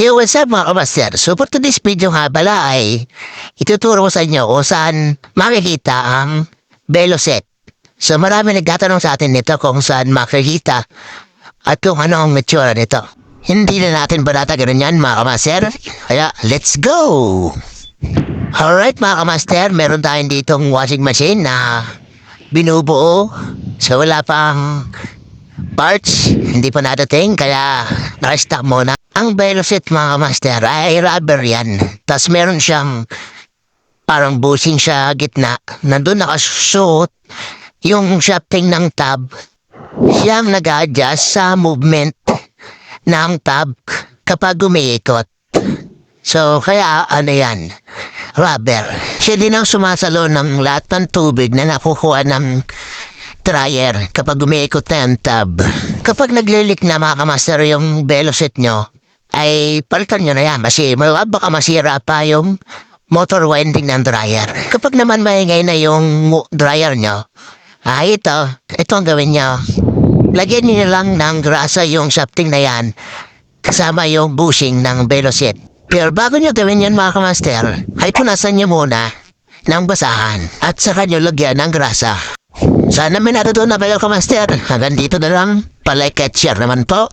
Yo, what's up mga kamaster? So for today's video nga pala ay ituturo ko sa inyo kung saan makikita ang Veloset. So marami nagtatanong sa atin nito kung saan makikita at kung ano ang itsura nito. Hindi na natin banatagan yan mga kamaster. Kaya let's go! Alright mga kamaster, meron tayong ditong washing machine na binubuo. So wala pang parts, hindi pa nadating kaya naka-stock muna. Ang Veloset mga master ay rubber yan. Tapos meron siyang parang bushing sa gitna. Nandun nakasuot yung shafting ng tab. Siyang nag-adjust sa movement ng tab kapag umiikot. So kaya ano yan, rubber. Siya din ang sumasalo ng lahat ng tubig na nakukuha ng dryer kapag umiikot na yung tab. Kapag naglilik na mga kamaster yung Veloset nyo, ay palitan nyo na yan kasi baka masira pa yung motor winding ng dryer. Kapag naman maingay na yung dryer nyo, ito ang gawin nyo. Lagyan nyo lang ng grasa yung shafting na yan kasama yung bushing ng Veloset. Pero bago nyo gawin yan mga kamaster, ay punasan nyo muna ng basahan at saka nyo lagyan ng grasa. Sana may natutunan kayo kamaster. Hanggang dito na lang. Palike at share naman po.